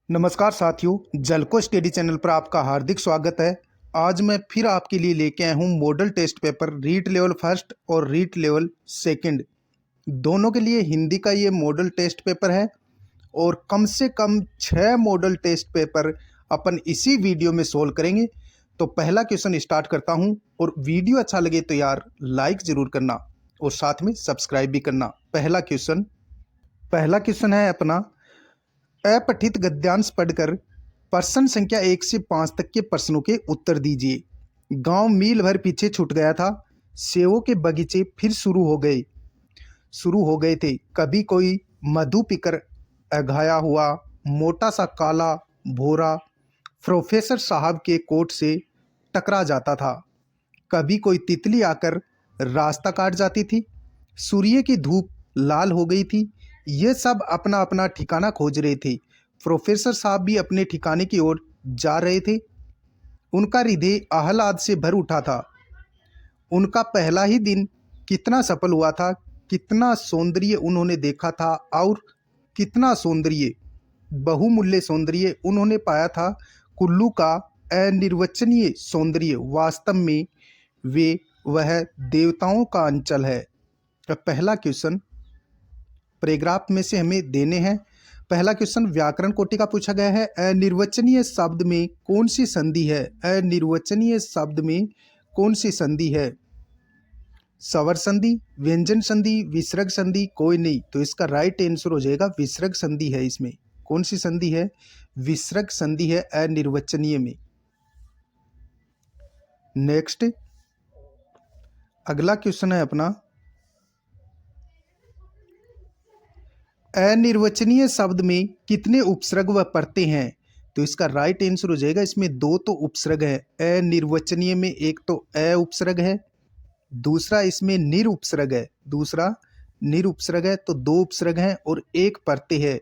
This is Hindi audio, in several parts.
नमस्कार साथियों, जलको स्टडी चैनल पर आपका हार्दिक स्वागत है। आज मैं फिर आपके लिए लेके आया हूँ model test paper REET level first और रीट लेवल सेकंड दोनों के लिए हिंदी का ये मॉडल टेस्ट पेपर है। और कम से कम 6 मॉडल टेस्ट पेपर अपन इसी वीडियो में सोल्व करेंगे। तो पहला क्वेश्चन स्टार्ट करता हूँ, और वीडियो अच्छा लगे तो यार लाइक ज़रूर करना और साथ में सब्सक्राइब भी करना। पहला क्वेश्चन है अपना, अपठित गद्यांश पढ़कर प्रश्न संख्या 1 से 5 तक के प्रश्नों के उत्तर दीजिए। गांव मील भर पीछे छूट गया था, सेवों के बगीचे फिर शुरू हो गए थे। कभी कोई मधु पीकर अघाया हुआ मोटा सा काला भोरा प्रोफेसर साहब के कोट से टकरा जाता था। कभी कोई तितली आकर रास्ता काट जाती थी। सूर्य की धूप लाल हो गई थी। ये सब अपना अपना ठिकाना खोज रहे थे। प्रोफेसर साहब भी अपने ठिकाने की ओर जा रहे थे। उनका हृदय आह्लाद से भर उठा था। उनका पहला ही दिन कितना सफल हुआ था। कितना सौंदर्य उन्होंने देखा था, और कितना सौंदर्य, बहुमूल्य सौंदर्य उन्होंने पाया था। कुल्लू का अनिर्वचनीय सौंदर्य, वास्तव में वह देवताओं का अंचल है। पहला क्वेश्चन पैराग्राफ में से हमें देने हैं। पहला क्वेश्चन व्याकरण कोटि का पूछा गया है। अनिर्वचनीय शब्द में कौन सी संधि है? अनिर्वचनीय शब्द में कौन सी संधि है? स्वर संधि, व्यंजन संधि, विसर्ग संधि? कोई नहीं, तो इसका राइट आंसर हो जाएगा विसर्ग संधि है। इसमें कौन सी संधि है? विसर्ग संधि है अनिर्वचनीय में। नेक्स्ट, अगला क्वेश्चन है अपना, अनिर्वचनीय शब्द में कितने उपसर्ग व प्रत्यय हैं? तो इसका राइट आंसर हो जाएगा, इसमें 2 तो उपसर्ग है। अनिर्वचनीय में एक तो अ उपसर्ग है, दूसरा इसमें निर उपसर्ग है। तो 2 उपसर्ग हैं और एक प्रत्यय है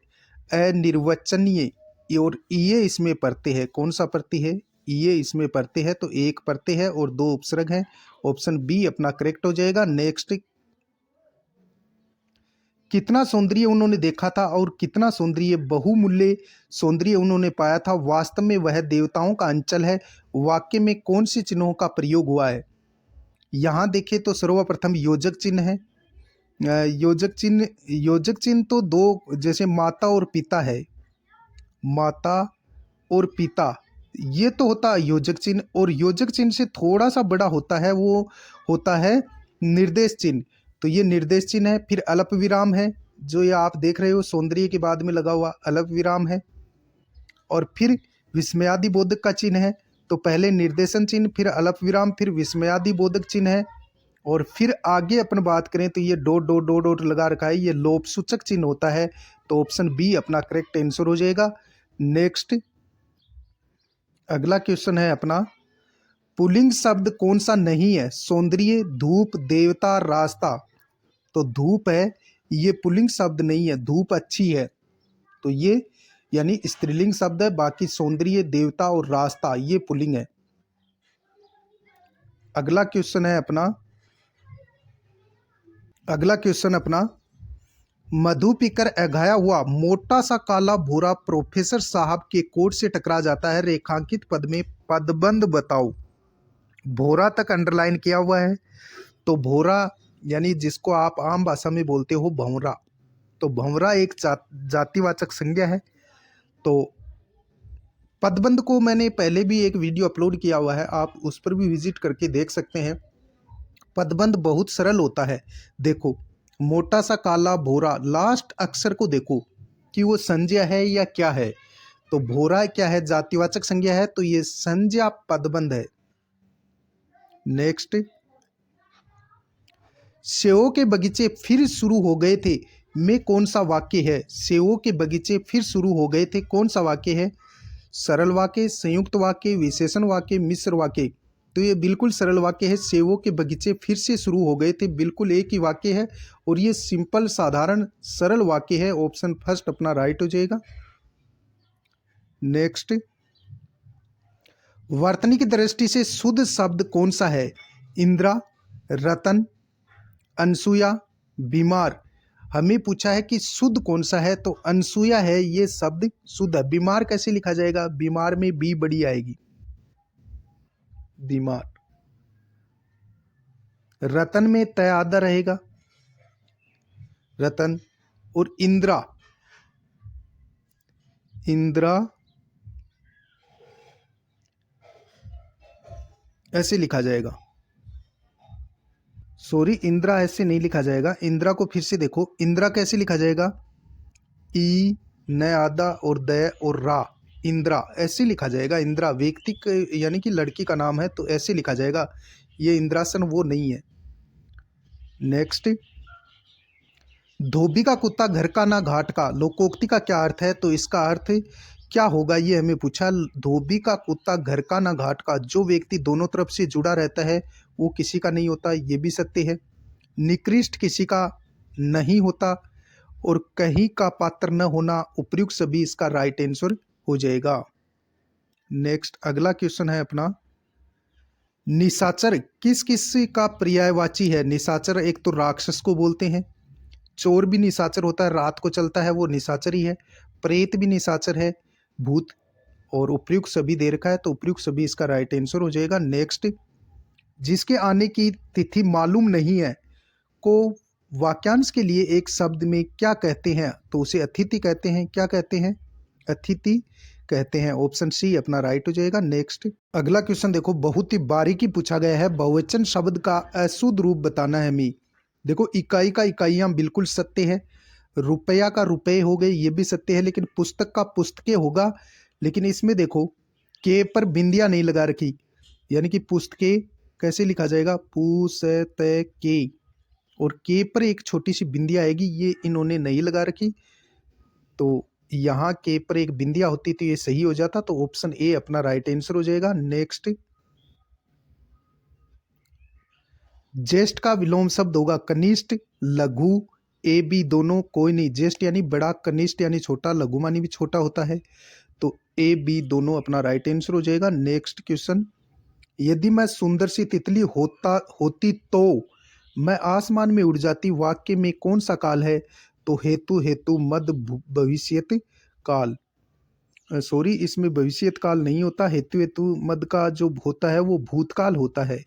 अनिर्वचनीय, और ये इसमें प्रत्यय है। कौन सा प्रत्यय है? ये इसमें प्रत्यय है, तो एक प्रत्यय है और 2 उपसर्ग हैं। ऑप्शन बी अपना करेक्ट हो जाएगा। नेक्स्ट, कितना सौंदर्य उन्होंने देखा था और कितना सौंदर्य, बहुमूल्य सौंदर्य उन्होंने पाया था। वास्तव में वह देवताओं का अंचल है। वाक्य में कौन से चिन्हों का प्रयोग हुआ है? यहाँ देखें तो सर्वप्रथम योजक चिन्ह है। योजक चिन्ह तो 2, जैसे माता और पिता है, माता और पिता, ये तो होता है योजक चिन्ह। और योजक चिन्ह से थोड़ा सा बड़ा होता है, वो होता है निर्देश चिन्ह। तो ये निर्देश चिन्ह है। फिर अल्प विराम है, जो ये आप देख रहे हो सौंदर्य के बाद में लगा हुआ अल्प विराम है। और फिर विस्मयादि बोधक का चिन्ह है। तो पहले निर्देशन चिन्ह, फिर अल्प विराम, फिर विस्मयादि बोधक चिन्ह है। और फिर आगे अपन बात करें तो ये डॉट डॉट डॉट डॉट लगा रखा है, ये लोप सूचक चिन्ह होता है। तो ऑप्शन बी अपना करेक्ट आंसर हो जाएगा। नेक्स्ट, अगला क्वेश्चन है अपना, पुल्लिंग शब्द कौन सा नहीं है? सौंदर्य, धूप, देवता, रास्ता? तो धूप है, ये पुल्लिंग शब्द नहीं है। धूप अच्छी है, तो ये यानी स्त्रीलिंग शब्द है। बाकी सौंदर्य, देवता और रास्ता ये पुल्लिंग है। अगला क्वेश्चन अपना, मधु पीकर अघाया हुआ मोटा सा काला भूरा प्रोफेसर साहब के कोट से टकरा जाता है। रेखांकित पद में पदबंध बताओ। भोरा तक अंडरलाइन किया हुआ है। तो भोरा यानी जिसको आप आम भाषा में बोलते हो भंवरा, तो भंवरा एक जातिवाचक संज्ञा है। तो पदबंध को मैंने पहले भी एक वीडियो अपलोड किया हुआ है, आप उस पर भी विजिट करके देख सकते हैं। पदबंध बहुत सरल होता है। देखो, मोटा सा काला भोरा, लास्ट अक्षर को देखो कि वो संज्ञा है या क्या है। तो भोरा क्या है? जातिवाचक संज्ञा है, तो ये संज्ञा पदबंध है। नेक्स्ट, सेवों के बगीचे फिर शुरू हो गए थे में कौन सा वाक्य है? सेवों के बगीचे फिर शुरू हो गए थे, कौन सा वाक्य है? सरल वाक्य, संयुक्त वाक्य, विशेषण वाक्य, मिश्र वाक्य? तो ये बिल्कुल सरल वाक्य है। सेवों के बगीचे फिर से शुरू हो गए थे, बिल्कुल एक ही वाक्य है, और ये सिंपल साधारण सरल वाक्य है। ऑप्शन फर्स्ट अपना राइट हो जाएगा। नेक्स्ट, वर्तनी की दृष्टि से शुद्ध शब्द कौन सा है? इंदिरा, रतन, अनसुया, बीमार? हमें पूछा है कि शुद्ध कौन सा है, तो अनसुया है, ये शब्द शुद्ध है। बीमार कैसे लिखा जाएगा, बीमार में बी बड़ी आएगी, बीमार। रतन में तय आधा रहेगा, रतन। और इंद्रा, इंद्रा ऐसे लिखा जाएगा, सॉरी इंद्रा ऐसे नहीं लिखा जाएगा। इंद्रा को फिर से देखो, इंद्रा कैसे लिखा जाएगा, ई न आदा और द और रा, इंद्रा ऐसे लिखा जाएगा। इंद्रा व्यक्ति यानी कि लड़की का नाम है, तो ऐसे लिखा जाएगा। ये इंद्रासन वो नहीं है। नेक्स्ट, धोबी का कुत्ता घर का ना घाट का, लोकोक्ति का क्या अर्थ है, तो इसका अर्थ क्या होगा ये हमें पूछा। धोबी का कुत्ता घर का ना घाट का, जो व्यक्ति दोनों तरफ से जुड़ा रहता है वो किसी का नहीं होता, ये भी सत्य है। निकृष्ट किसी का नहीं होता, और कहीं का पात्र न होना, उपर्युक्त सभी इसका राइट आंसर हो जाएगा। नेक्स्ट अगला क्वेश्चन है अपना, निशाचर किस किस का पर्यायवाची है। निशाचर एक तो राक्षस को बोलते हैं, चोर भी निशाचर होता है, रात को चलता है वो निशाचर ही है, प्रेत भी निशाचर है, भूत, और उपयुक्त सभी दे रखा है, तो उपयुक्त सभी इसका राइट आंसर हो जाएगा। नेक्स्ट, जिसके आने की तिथि मालूम नहीं है को वाक्यांश के लिए एक शब्द में क्या कहते हैं, तो उसे अतिथि कहते हैं। क्या कहते हैं, अतिथि कहते हैं। ऑप्शन सी अपना राइट हो जाएगा। नेक्स्ट अगला क्वेश्चन देखो, बहुत ही बारीकी पूछा गया है। बहुवचन शब्द का अशुद्ध रूप बताना है हमें। देखो इकाई का इकाइयां बिल्कुल सत्य है, रुपया का रुपए हो गए ये भी सत्य है, लेकिन पुस्तक का पुस्तके होगा। लेकिन इसमें देखो के पर बिंदिया नहीं लगा रखी, यानी कि पुस्तके कैसे लिखा जाएगा, पुस्तके, और के पर एक छोटी सी बिंदिया आएगी, ये इन्होंने नहीं लगा रखी, तो यहाँ के पर एक बिंदिया होती तो ये सही हो जाता, तो ऑप्शन ए अपना राइट आंसर हो जाएगा। नेक्स्ट, ज्येष्ठ का विलोम शब्द होगा कनिष्ठ, लघु, ए बी दोनों कोई नहीं। ज्येष्ठ यानी बड़ा, कनिष्ठ यानी छोटा, लघु मानी भी छोटा होता है, तो ए बी दोनों अपना राइट आंसर हो जाएगा। नेक्स्ट क्वेश्चन, यदि मैं सुंदर सी तितली होती तो मैं आसमान में उड़ जाती, वाक्य में कौन सा काल है, तो हेतु, हेतु, मद, भविष्यत काल। सॉरी इसमें भविष्यत काल नहीं होता, हेतु हेतु मद का जो होता है वो भूतकाल होता है।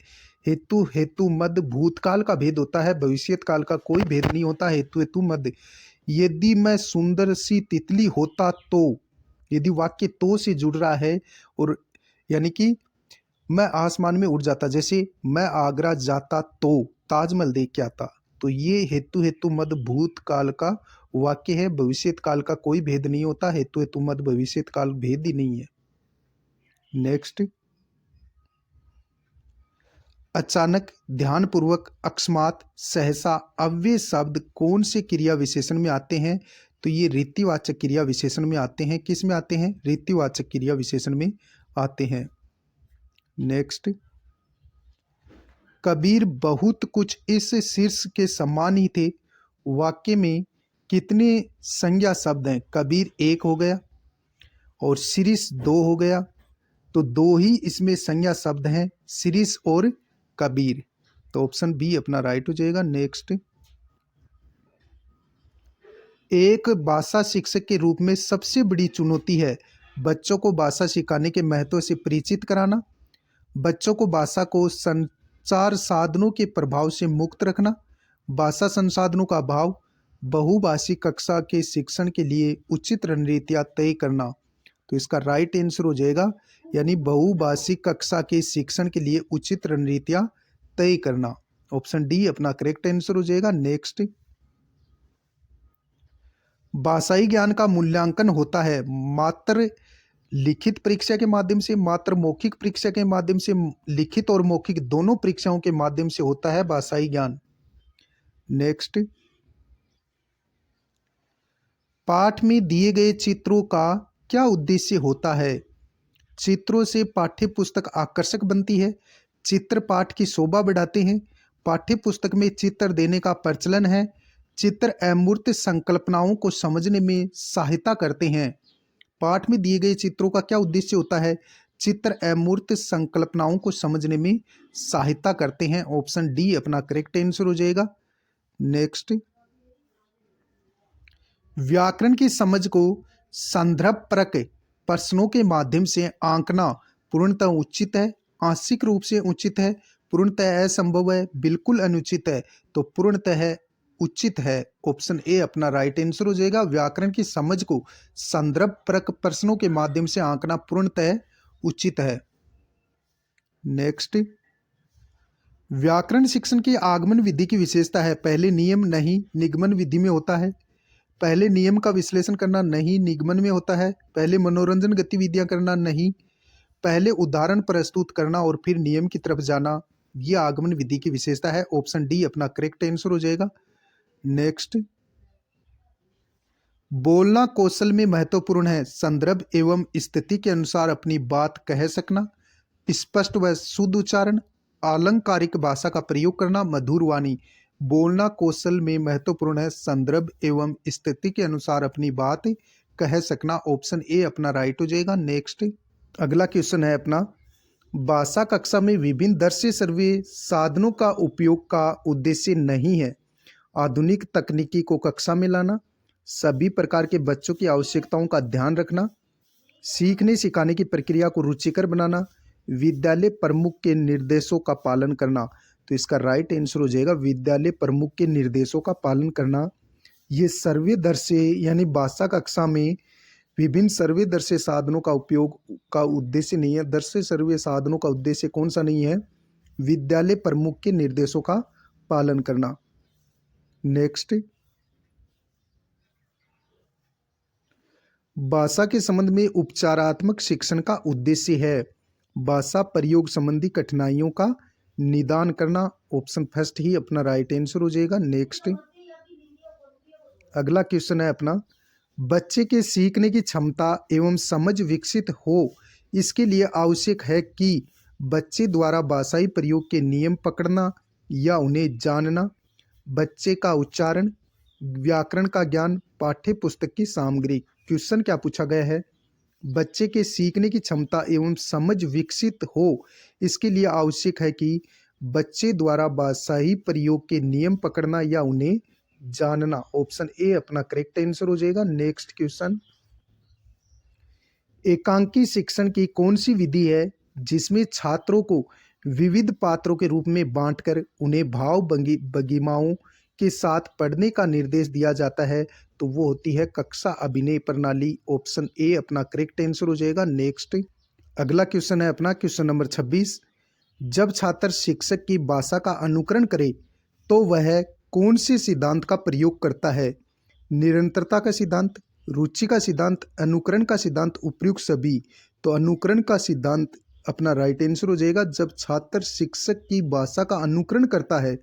हेतु हेतु मद भूतकाल का भेद होता है, भविष्यत काल का कोई भेद नहीं होता। हेतु हेतु मद, यदि मैं सुंदर सी तितली होता तो, यदि वाक्य तो से जुड़ रहा है, और यानी कि मैं आसमान में उड़ जाता, जैसे मैं आगरा जाता तो ताजमहल देख के आता, तो ये हेतु हेतु मद भूतकाल का वाक्य है, भविष्यत काल का कोई भेद नहीं होता। हेतु हेतु मद भविष्यत काल भेद ही नहीं है। नेक्स्ट, अचानक, ध्यानपूर्वक, अकस्मात, सहसा, अव्यय शब्द कौन से क्रिया विशेषण में आते हैं, तो ये रीतिवाचक क्रिया विशेषण में आते हैं। किस में आते हैं, रीतिवाचक क्रिया विशेषण में आते हैं। नेक्स्ट, कबीर बहुत कुछ इस शीर्ष के समान ही थे, वाक्य में कितने संज्ञा शब्द हैं, कबीर एक हो गया और शिरीष दो हो गया, तो दो ही इसमें संज्ञा शब्द हैं, शिरीष और कबीर, तो ऑप्शन बी अपना राइट हो जाएगा। नेक्स्ट, एक भाषा शिक्षक के रूप में सबसे बड़ी चुनौती है बच्चों को भाषा सिखाने के महत्व से परिचित कराना, बच्चों को भाषा को संचार साधनों के प्रभाव से मुक्त रखना, भाषा संसाधनों का अभाव, बहुभाषी कक्षा के शिक्षण के लिए उचित रणनीतियां तय करना, तो इसका राइट आंसर हो जाएगा, यानी बहुभाषी कक्षा के शिक्षण के लिए उचित रणनीतियां तय करना, ऑप्शन डी अपना करेक्ट आंसर हो जाएगा। नेक्स्ट, भाषाई ज्ञान का मूल्यांकन होता है मात्र लिखित परीक्षा के माध्यम से, मात्र मौखिक परीक्षा के माध्यम से, लिखित और मौखिक दोनों परीक्षाओं के माध्यम से होता है भाषाई ज्ञान। नेक्स्ट, पाठ में दिए गए चित्रों का क्या उद्देश्य होता है, चित्रों से पाठ्य पुस्तक आकर्षक बनती है, चित्र पाठ की शोभा बढ़ाते हैं, पाठ्य पुस्तक में चित्र देने का प्रचलन है, चित्र अमूर्त संकल्पनाओं को समझने में सहायता करते हैं। पाठ में दिए गए चित्रों का क्या उद्देश्य होता है, चित्र अमूर्त संकल्पनाओं को समझने में सहायता करते हैं, ऑप्शन डी अपना करेक्ट आंसर हो जाएगा। नेक्स्ट, व्याकरण की समझ को संदर्भपरक प्रश्नों के माध्यम से आंकना पूर्णतः उचित है, आंशिक रूप से उचित है, पूर्णतः असंभव है, बिल्कुल अनुचित है। तो पूर्णतः उचित है। ऑप्शन ए अपना राइट आंसर हो जाएगा। व्याकरण की समझ को संदर्भपरक प्रश्नों के माध्यम से आंकना पूर्णतः उचित है। नेक्स्ट, व्याकरण शिक्षण की आगमन विधि की विशेषता है। पहले नियम नहीं निगमन विधि में होता है। पहले नियम का विश्लेषण करना नहीं निगमन में होता है। पहले मनोरंजन गतिविधियां करना नहीं, पहले उदाहरण प्रस्तुत करना और फिर नियम की तरफ जाना, ये आगमन विधि की विशेषता है। ऑप्शन डी अपना करेक्ट आंसर हो जाएगा। नेक्स्ट, बोलना कौशल में महत्वपूर्ण है। संदर्भ एवं स्थिति के अनुसार अपनी बात कह सकना, स्पष्ट व शुद्ध उच्चारण, आलंकारिक भाषा का प्रयोग करना, मधुर वाणी। बोलना कौशल में महत्वपूर्ण है। संदर्भ एवं स्थिति के अनुसार अपनी बात कह सकना। ऑप्शन ए अपना राइट हो जाएगा। नेक्स्ट, अगला क्वेश्चन है अपना, भाषा कक्षा में विभिन्न दृश्य श्रव्य साधनों का उपयोग का उद्देश्य नहीं है। आधुनिक तकनीकी को कक्षा में लाना, सभी प्रकार के बच्चों की आवश्यकताओं का ध्यान रखना, सीखने सिखाने की प्रक्रिया को रुचिकर बनाना, विद्यालय प्रमुख के निर्देशों का पालन करना। तो इसका राइट आंसर हो जाएगा विद्यालय प्रमुख के निर्देशों का पालन करना। ये सर्वे दृश्य यानी भाषा कक्षा में विभिन्न सर्वे दृश्य साधनों का उपयोग का उद्देश्य नहीं है। दृश्य सर्वे साधनों का उद्देश्य कौन सा नहीं है? विद्यालय प्रमुख के निर्देशों का पालन करना। नेक्स्ट, भाषा के संबंध में उपचारात्मक शिक्षण का उद्देश्य है भाषा प्रयोग संबंधी कठिनाइयों का निदान करना। ऑप्शन फर्स्ट ही अपना राइट आंसर हो जाएगा। नेक्स्ट, अगला क्वेश्चन है अपना, बच्चे के सीखने की क्षमता एवं समझ विकसित हो इसके लिए आवश्यक है कि बच्चे द्वारा भाषाई प्रयोग के नियम पकड़ना या उन्हें जानना, बच्चे का उच्चारण, व्याकरण का ज्ञान, पाठ्य पुस्तक की सामग्री। क्वेश्चन क्या पूछा गया है? बच्चे के सीखने की क्षमता एवं समझ विकसित हो इसके लिए आवश्यक है कि बच्चे द्वारा भाषाई प्रयोग के नियम पकड़ना या उन्हें जानना। ऑप्शन ए अपना करेक्ट आंसर हो जाएगा। नेक्स्ट क्वेश्चन, एकांकी शिक्षण की कौन सी विधि है जिसमें छात्रों को विविध पात्रों के रूप में बांटकर उन्हें भाव भंगिमाओं के साथ पढ़ने का निर्देश दिया जाता है? तो वो होती है कक्षा अभिनय प्रणाली। ऑप्शन ए अपना करेक्ट आंसर हो जाएगा। नेक्स्ट, अगला क्वेश्चन है अपना क्वेश्चन नंबर 26, जब छात्र शिक्षक की भाषा का अनुकरण करे तो वह कौन से सिद्धांत का प्रयोग करता है? निरंतरता का सिद्धांत, रुचि का सिद्धांत, अनुकरण का सिद्धांत, उपयुक्त सभी। तो अनुकरण का सिद्धांत अपना राइट आंसर हो जाएगा। जब छात्र शिक्षक की भाषा का अनुकरण करता है,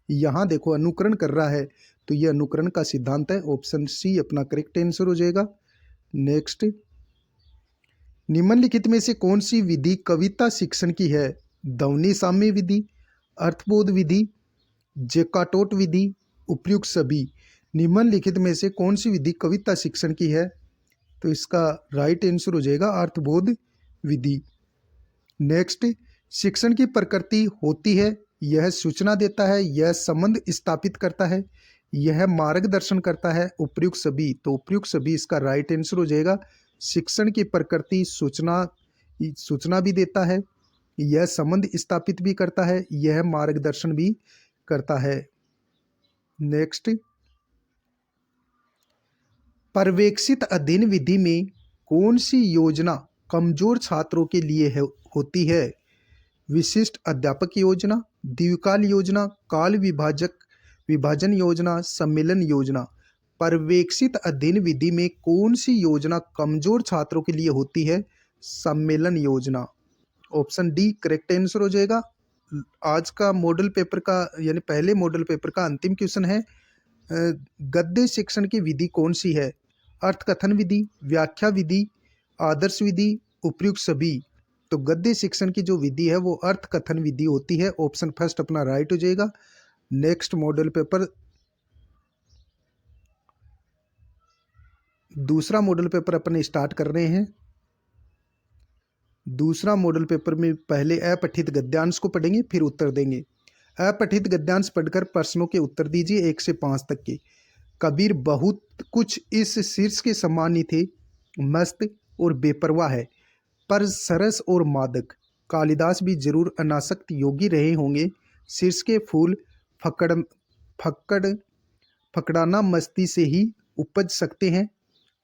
यहाँ देखो अनुकरण कर रहा है, तो ये अनुकरण का सिद्धांत है। ऑप्शन सी अपना करेक्ट आंसर हो जाएगा। नेक्स्ट, निम्नलिखित में से कौन सी विधि कविता शिक्षण की है? ध्वनि साम्य विधि, अर्थबोध विधि, जेकाटोट विधि, उपयुक्त सभी। निम्नलिखित में से कौन सी विधि कविता शिक्षण की है? तो इसका राइट आंसर हो जाएगा अर्थबोध विधि। नेक्स्ट, शिक्षण की प्रकृति होती है, यह सूचना देता है, यह संबंध स्थापित करता है, यह मार्गदर्शन करता है, उपयुक्त सभी। तो उपयुक्त सभी इसका राइट आंसर हो जाएगा। शिक्षण की प्रकृति सूचना भी देता है, यह संबंध स्थापित भी करता है, यह मार्गदर्शन भी करता है। नेक्स्ट, पर्यवेक्षित अध्ययन विधि में कौन सी योजना कमजोर छात्रों के लिए होती है? विशिष्ट अध्यापक योजना, द्विकाल योजना, काल विभाजन योजना, सम्मेलन योजना। पर्यवेक्षित अध्ययन विधि में कौन सी योजना कमजोर छात्रों के लिए होती है? सम्मेलन योजना। ऑप्शन डी करेक्ट आंसर हो जाएगा। आज का मॉडल पेपर का यानी पहले मॉडल पेपर का अंतिम क्वेश्चन है, गद्य शिक्षण की विधि कौन सी है? अर्थकथन विधि, व्याख्या विधि, आदर्श विधि, उपयुक्त सभी। तो गद्य शिक्षण की जो विधि है वो अर्थकथन विधि होती है। ऑप्शन फर्स्ट अपना राइट हो जाएगा। नेक्स्ट मॉडल पेपर, दूसरा मॉडल पेपर अपन स्टार्ट कर रहे हैं। दूसरा मॉडल पेपर में पहले अपठित गद्यांश को पढ़ेंगे, फिर उत्तर देंगे। अपठित गद्यांश पढ़कर प्रश्नों के उत्तर दीजिए 1 से 5 तक के। कबीर बहुत कुछ इस शीर्ष के समान ही थे, मस्त और बेपरवाह है, पर सरस और मादक। कालिदास भी जरूर अनासक्त योगी रहे होंगे। शीर्ष के फूल फकड़ फकड़ फकड़ाना मस्ती से ही उपज सकते हैं,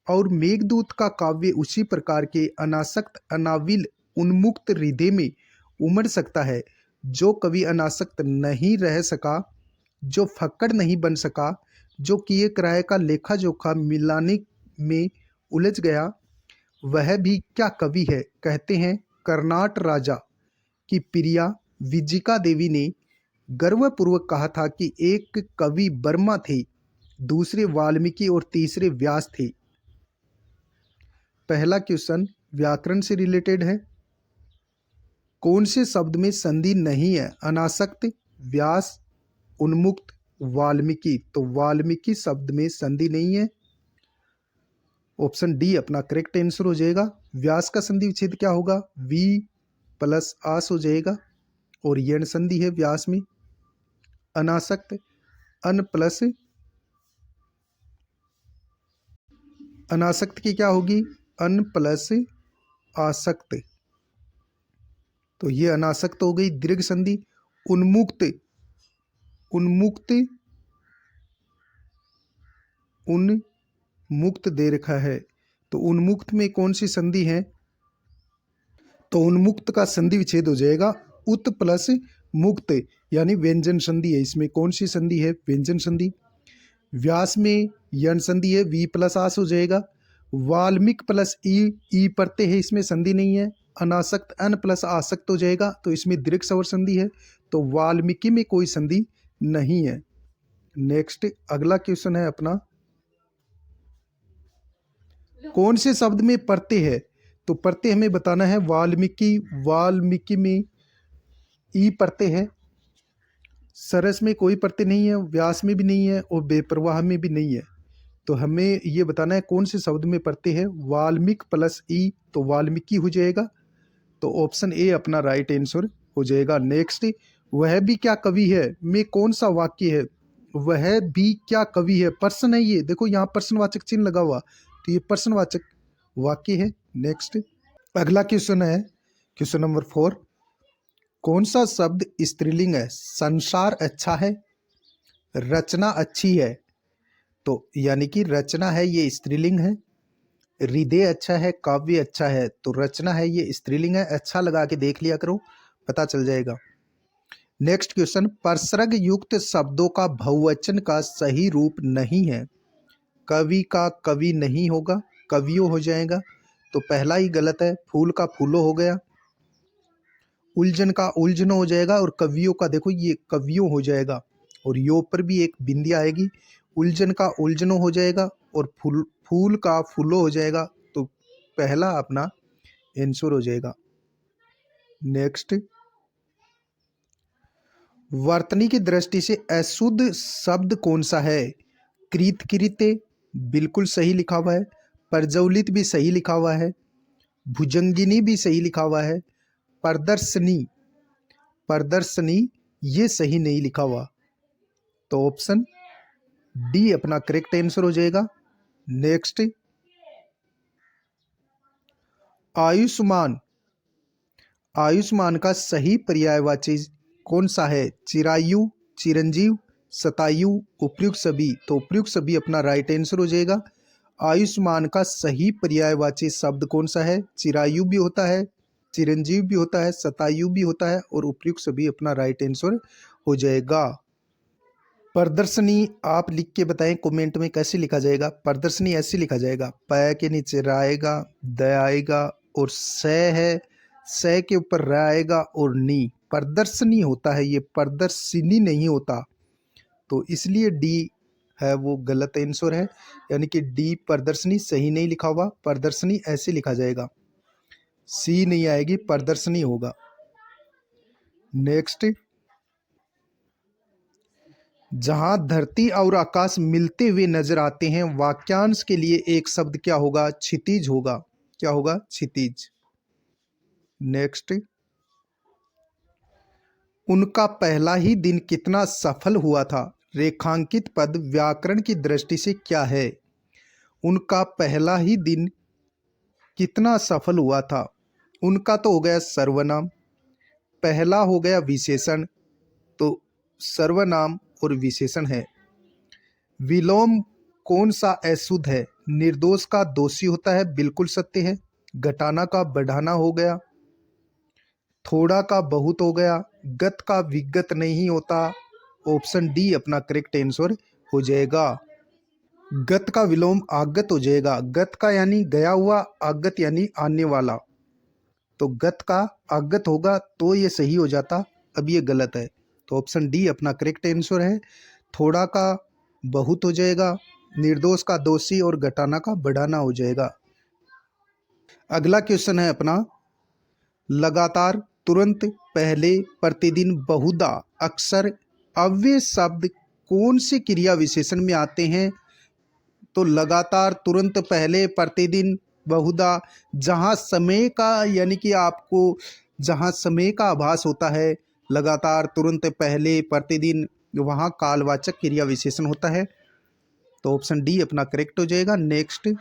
और मेघदूत का काव्य उसी प्रकार के अनासक्त अनाविल उन्मुक्त हृदय में उमड़ सकता है। जो कवि अनासक्त नहीं रह सका, जो फक्कड़ नहीं बन सका, जो किए किराए का लेखा जोखा मिलाने में उलझ गया, वह भी क्या कवि है। कहते हैं कर्नाट राजा की प्रिया विजिका देवी ने गर्वपूर्वक कहा था कि एक कवि बर्मा थे, दूसरे वाल्मीकि और तीसरे व्यास थे। पहला क्वेश्चन व्याकरण से रिलेटेड है। कौन से शब्द में संधि नहीं है? अनासक्त, व्यास, उन्मुक्त, वाल्मीकि। तो वाल्मीकि शब्द में संधि नहीं है। ऑप्शन डी अपना करेक्ट आंसर हो जाएगा। व्यास का संधि विच्छेद क्या होगा? वी प्लस आस हो जाएगा, और यण संधि है व्यास में। अनासक्त अन प्लस अनासक्त की क्या होगी? अन प्लस आसक्त, तो ये अनासक्त हो गई। दीर्घ संधि उन्मुक्त, उन्मुक्त उन्मुक्त दे रखा है, तो उन्मुक्त में कौन सी संधि है? तो उन्मुक्त का संधि विच्छेद हो जाएगा उत प्लस मुक्त, यानी व्यंजन संधि है। इसमें कौन सी संधि है? व्यंजन संधि। व्यास में यण संधि है, वी प्लस आस हो जाएगा। वाल्मीकि प्लस ई प्रत्यय है, इसमें संधि नहीं है। अनासक्त अन प्लस आसक्त हो जाएगा, तो इसमें दीर्घ स्वर संधि है, तो वाल्मीकि में कोई संधि नहीं है। नेक्स्ट अगला क्वेश्चन है अपना, कौन से शब्द में प्रत्यय है? तो प्रत्यय हमें बताना है। वाल्मीकि, वाल्मीकि में ई प्रत्यय है, सरस में कोई प्रत्यय नहीं है, व्यास में भी नहीं है, और बेप्रवाह में भी नहीं है। तो हमें ये बताना है कौन से शब्द में प्रत्यय है। वाल्मीकि प्लस ई, तो वाल्मीकि हो जाएगा, तो ऑप्शन ए अपना राइट आंसर हो जाएगा। नेक्स्ट वह भी क्या कवि है में कौन सा वाक्य है? वह भी क्या कवि है, प्रश्न है ये, देखो यहाँ प्रश्नवाचक चिन्ह लगा हुआ, तो ये प्रश्नवाचक वाक्य है। नेक्स्ट अगला क्वेश्चन है क्वेश्चन नंबर 4, कौन सा शब्द स्त्रीलिंग है? संसार अच्छा है, रचना अच्छी है, तो यानी कि रचना है ये स्त्रीलिंग है। हृदय अच्छा है, काव्य अच्छा है, तो रचना है ये स्त्रीलिंग है। अच्छा लगा के देख लिया करो, पता चल जाएगा। नेक्स्ट क्वेश्चन, परसर्ग युक्त शब्दों का बहुवचन का सही रूप नहीं है। कवि का कवि नहीं होगा, कवियों हो जाएगा, तो पहला ही गलत है। फूल का फूलो हो गया, उलझन का उलझनो हो जाएगा, और कवियों का देखो ये कवियों हो जाएगा, और यो पर भी एक बिंदी आएगी। उलझन का उलझनो हो जाएगा, और फूल का फूलो हो जाएगा, तो पहला अपना आंसर हो जाएगा। नेक्स्ट, वर्तनी की दृष्टि से अशुद्ध शब्द कौन सा है? कृतकृत्य बिल्कुल सही लिखा हुआ है, प्रज्वलित भी सही लिखा हुआ है, भुजंगिनी भी सही लिखा हुआ है, प्रदर्शनी प्रदर्शनी ये सही नहीं लिखा हुआ, तो ऑप्शन डी अपना करेक्ट आंसर हो जाएगा। नेक्स्ट, आयुष्मान, आयुष्मान का सही पर्यायवाची कौन सा है? चिरायु, चिरंजीव, शतायु, उपयुक्त सभी, तो उपयुक्त सभी अपना राइट आंसर हो जाएगा। आयुष्मान का सही पर्यायवाची शब्द कौन सा है? चिरायु भी होता है, चिरंजीव भी होता है, शतायु भी होता है, और उपयुक्त सभी अपना राइट आंसर हो जाएगा। प्रदर्शनी आप लिख के बताएं कमेंट में कैसे लिखा जाएगा। प्रदर्शनी ऐसे लिखा जाएगा, प के नीचे र आएगा, द आएगा, और स है, स के ऊपर र आएगा, और नी। प्रदर्शनी होता है ये, प्रदर्शिनी नहीं होता, तो इसलिए डी है वो गलत आंसर है, यानी कि डी प्रदर्शनी सही नहीं लिखा हुआ। प्रदर्शनी ऐसे लिखा जाएगा, सी नहीं आएगी, प्रदर्शनी होगा। नेक्स्ट, जहां धरती और आकाश मिलते हुए नजर आते हैं, वाक्यांश के लिए एक शब्द क्या होगा? क्षितिज होगा। क्या होगा? क्षितिज। नेक्स्ट, उनका पहला ही दिन कितना सफल हुआ था? रेखांकित पद व्याकरण की दृष्टि से क्या है? उनका पहला ही दिन कितना सफल हुआ था। उनका तो हो गया सर्वनाम, पहला हो गया विशेषण, तो सर्वनाम और विशेषण है। विलोम कौन सा अशुद्ध है? निर्दोष का दोषी होता है, बिल्कुल सत्य है। घटाना का बढ़ाना हो गया, थोड़ा का बहुत हो गया, गत का विगत नहीं होता। ऑप्शन डी अपना करेक्ट आंसर हो जाएगा। गत का विलोम आगत हो जाएगा। गत का यानी गया हुआ, आगत यानी आने वाला, तो गत का आगत होगा तो ये सही हो जाता, अब ये गलत है। तो ऑप्शन डी अपना करेक्ट आंसर है। थोड़ा का बहुत हो जाएगा, निर्दोष का दोषी और घटाना का बढ़ाना हो जाएगा। अगला क्वेश्चन है अपना, लगातार, तुरंत, पहले, प्रतिदिन, बहुधा, अक्सर, अव्यय शब्द कौन से क्रिया विशेषण में आते हैं? तो लगातार, तुरंत, पहले, प्रतिदिन, बहुधा, जहाँ समय का यानी कि आपको जहाँ समय का आभास होता है, लगातार, तुरंत, पहले, प्रतिदिन, वहाँ कालवाचक क्रिया विशेषण होता है। तो ऑप्शन डी अपना करेक्ट हो जाएगा। नेक्स्ट,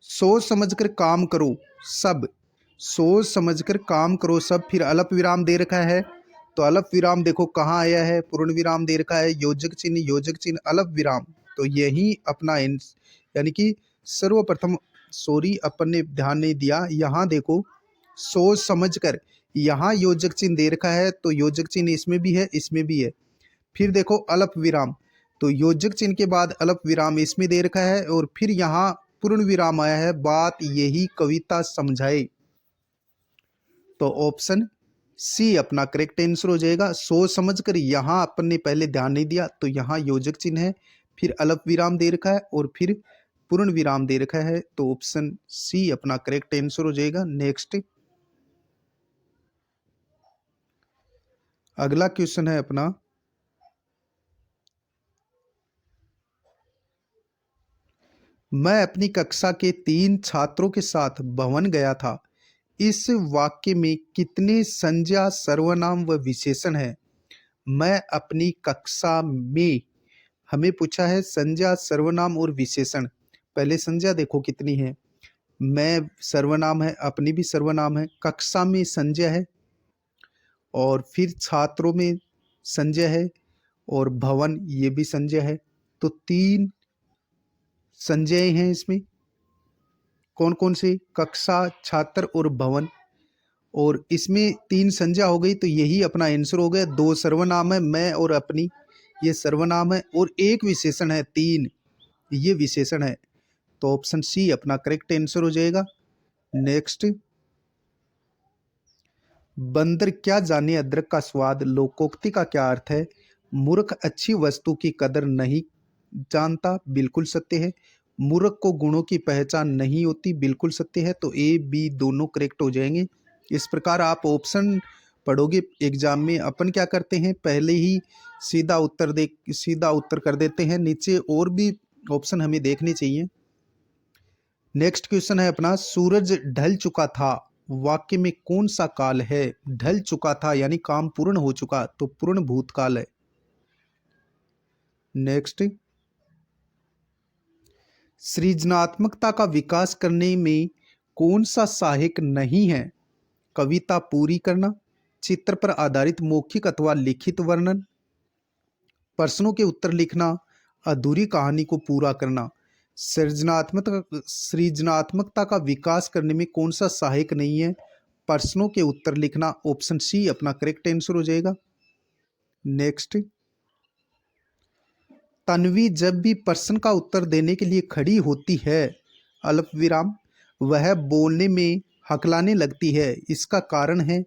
सोच समझकर काम करो सब, सोच समझकर काम करो सब, फिर अल्प विराम दे रखा है। तो अल्प विराम देखो कहाँ आया है, पूर्ण विराम दे रखा है, योजक चिन्ह, अल्प विराम। तो यही अपना यानी कि सर्वप्रथम, सॉरी अपन ने ध्यान नहीं दिया, यहाँ देखो सोच समझकर, यहाँ योजक चिन्ह दे रखा है, तो योजक चिन्ह इसमें भी है, इसमें भी है। फिर देखो अल्प विराम, तो योजक चिन्ह के बाद अल्प विराम इसमें दे रखा है, और फिर यहाँ पूर्ण विराम आया है। बात यही कविता समझाए, तो ऑप्शन सी अपना करेक्ट आंसर हो जाएगा। सोच समझकर, यहाँ अपन ने पहले ध्यान नहीं दिया, तो यहाँ योजक चिन्ह है, फिर अल्प विराम दे रखा है, और फिर पूर्ण विराम दे रखा है, तो ऑप्शन सी अपना करेक्ट आंसर हो जाएगा। नेक्स्ट, अगला क्वेश्चन है अपना, मैं अपनी कक्षा के 3 छात्रों के साथ भवन गया था। इस वाक्य में कितने संज्ञा, सर्वनाम व विशेषण है? मैं अपनी कक्षा में, हमें पूछा है संज्ञा, सर्वनाम और विशेषण। पहले संज्ञा देखो कितनी है, मैं सर्वनाम है, अपनी भी सर्वनाम है, कक्षा में संज्ञा है, और फिर छात्रों में संज्ञा है, और भवन ये भी संज्ञा है। तो 3 संज्ञाएं हैं इसमें। कौन कौन सी? कक्षा, छात्र और भवन, और इसमें 3 संज्ञा हो गई, तो यही अपना आंसर हो गया। 2 सर्वनाम है, मैं और अपनी, ये सर्वनाम है, और 1 विशेषण है, 3 ये विशेषण है। तो ऑप्शन सी अपना करेक्ट आंसर हो जाएगा। नेक्स्ट, बंदर क्या जाने अदरक का स्वाद, लोकोक्ति का क्या अर्थ है? मूर्ख अच्छी वस्तु की कदर नहीं जानता, बिल्कुल सत्य है। मूर्ख को गुणों की पहचान नहीं होती, बिल्कुल सत्य है। तो ए बी दोनों करेक्ट हो जाएंगे। इस प्रकार आप ऑप्शन पढ़ोगे एग्जाम में, अपन क्या करते हैं पहले ही सीधा उत्तर कर देते हैं, नीचे और भी ऑप्शन हमें देखने चाहिए। नेक्स्ट क्वेश्चन है अपना, सूरज ढल चुका था, वाक्य में कौन सा काल है? ढल चुका था यानी काम पूर्ण हो चुका, तो पूर्ण भूतकाल है। नेक्स्ट, सृजनात्मकता का विकास करने में कौन सा सहायक नहीं है? कविता पूरी करना, चित्र पर आधारित मौखिक अथवा लिखित वर्णन, प्रश्नों के उत्तर लिखना, अधूरी कहानी को पूरा करना। सृजनात्मकता का विकास करने में कौन सा सहायक नहीं है? प्रश्नों के उत्तर लिखना, ऑप्शन सी अपना करेक्ट आंसर हो जाएगा। नेक्स्ट, तन्वी जब भी प्रश्न का उत्तर देने के लिए खड़ी होती है, अल्प विराम, वह बोलने में हकलाने लगती है, इसका कारण है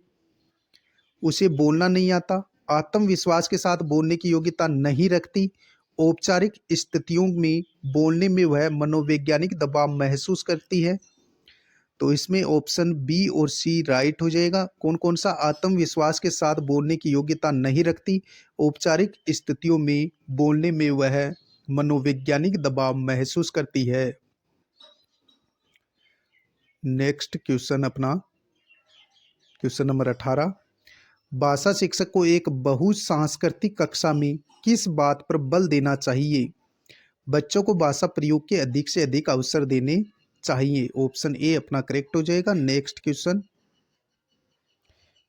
उसे बोलना नहीं आता, आत्मविश्वास के साथ बोलने की योग्यता नहीं रखती, औपचारिक स्थितियों में बोलने में वह मनोवैज्ञानिक दबाव महसूस करती है। तो इसमें ऑप्शन बी और सी राइट हो जाएगा। कौन कौन सा? आत्मविश्वास के साथ बोलने की योग्यता नहीं रखती, औपचारिक स्थितियों में बोलने में वह मनोवैज्ञानिक दबाव महसूस करती है। नेक्स्ट क्वेश्चन अपना, क्वेश्चन नंबर 18, भाषा शिक्षक को एक बहुसांस्कृतिक कक्षा में किस बात पर बल देना चाहिए? बच्चों को भाषा प्रयोग के अधिक से अधिक अवसर देने चाहिए। ऑप्शन ए अपना करेक्ट हो जाएगा। नेक्स्ट क्वेश्चन,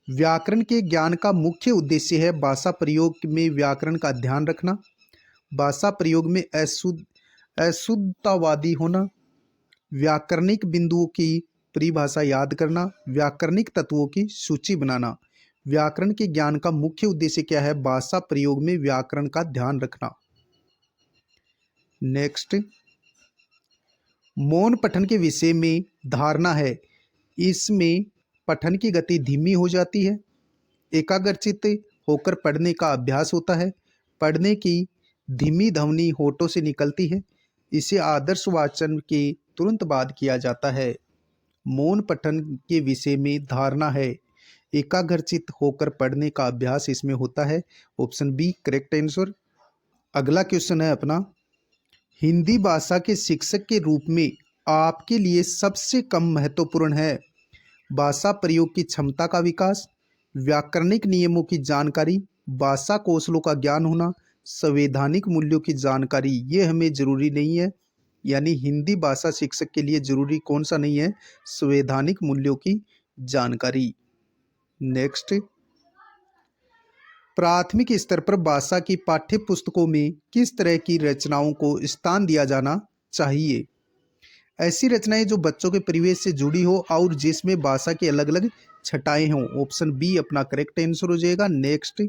व्याकरण के ज्ञान का मुख्य उद्देश्य है भाषा प्रयोग में व्याकरण का ध्यान रखना, भाषा प्रयोग में अशुद्धतावादी होना, व्याकरणिक बिंदुओं की परिभाषा याद करना, व्याकरणिक तत्वों की सूची बनाना। व्याकरण के ज्ञान का मुख्य उद्देश्य क्या है? भाषा प्रयोग में व्याकरण का ध्यान रखना। नेक्स्ट, मौन पठन के विषय में धारणा है, इसमें पठन की गति धीमी हो जाती है, एकाग्रचित्त होकर पढ़ने का अभ्यास होता है, पढ़ने की धीमी ध्वनि होठों से निकलती है, इसे आदर्श वाचन के तुरंत बाद किया जाता है। मौन पठन के विषय में धारणा है, एकाग्रचित्त होकर पढ़ने का अभ्यास इसमें होता है। Option B correct answer. अगला क्वेश्चन है अपना, हिंदी भाषा के शिक्षक के रूप में आपके लिए सबसे कम महत्वपूर्ण है भाषा प्रयोग की क्षमता का विकास, व्याकरणिक नियमों की जानकारी, भाषा कौशलों का ज्ञान होना, संवैधानिक मूल्यों की जानकारी। ये हमें जरूरी नहीं है, यानी हिंदी भाषा शिक्षक के लिए जरूरी कौन सा नहीं है? संवैधानिक मूल्यों की जानकारी। नेक्स्ट, प्राथमिक स्तर पर भाषा की पाठ्य पुस्तकों में किस तरह की रचनाओं को स्थान दिया जाना चाहिए? ऐसी रचनाएं जो बच्चों के परिवेश से जुड़ी हो और जिसमें भाषा की अलग अलग छटाएं हों। ऑप्शन बी अपना करेक्ट आंसर हो जाएगा। नेक्स्ट,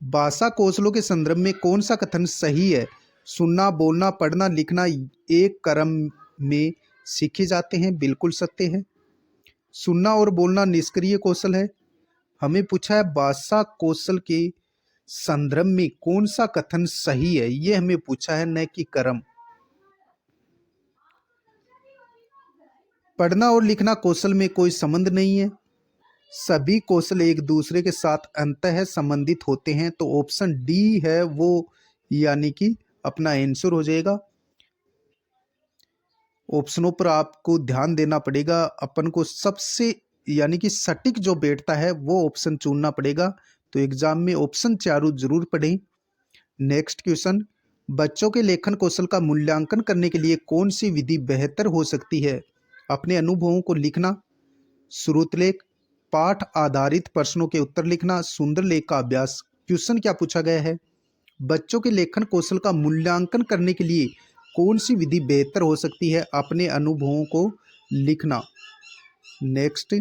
भाषा कौशलों के संदर्भ में कौन सा कथन सही है? सुनना, बोलना, पढ़ना, लिखना एक क्रम में सीखे जाते हैं, बिल्कुल सत्य है। सुनना और बोलना निष्क्रिय कौशल है। हमें पूछा है भाषा कौशल के संदर्भ में कौन सा कथन सही है, ये हमें पूछा है, न कि क्रम। पढ़ना और लिखना कौशल में कोई संबंध नहीं है, सभी कौशल एक दूसरे के साथ अंतः संबंधित होते हैं। तो ऑप्शन डी है वो, यानी कि अपना आंसर हो जाएगा। ऑप्शनों पर आपको ध्यान देना पड़ेगा, अपन को सबसे यानी कि सटीक जो बैठता है वो ऑप्शन चुनना पड़ेगा। तो एग्जाम में ऑप्शन चारों जरूर पढ़ें। नेक्स्ट क्वेश्चन, बच्चों के लेखन कौशल का मूल्यांकन करने के लिए कौन सी विधि बेहतर हो सकती है? अपने अनुभवों को लिखना, श्रुतलेख, पाठ आधारित प्रश्नों के उत्तर लिखना, सुंदर लेख का अभ्यास। क्वेश्चन क्या पूछा गया है? बच्चों के लेखन कौशल का मूल्यांकन करने के लिए कौन सी विधि बेहतर हो सकती है? अपने अनुभवों को लिखना। नेक्स्ट,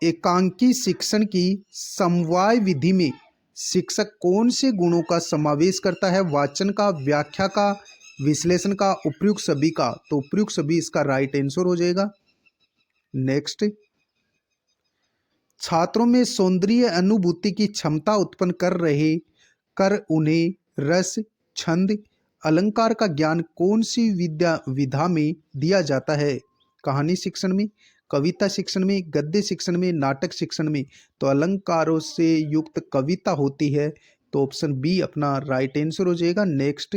एकांकी शिक्षण की समवाय विधि में शिक्षक कौन से गुणों का समावेश करता है? वाचन का, व्याख्या का, विश्लेषण का, उपयुक्त सभी का। तो उपयुक्त सभी इसका राइट आंसर हो जाएगा। नेक्स्ट, छात्रों में सौंदर्य अनुभूति की क्षमता उत्पन्न कर उन्हें रस, छंद, अलंकार का ज्ञान कौन सी विधा में दिया जाता है? कहानी शिक्षण में, कविता शिक्षण में, गद्य शिक्षण में, नाटक शिक्षण में। तो अलंकारों से युक्त कविता होती है। तो ऑप्शन बी अपना राइट आंसर हो जाएगा। नेक्स्ट,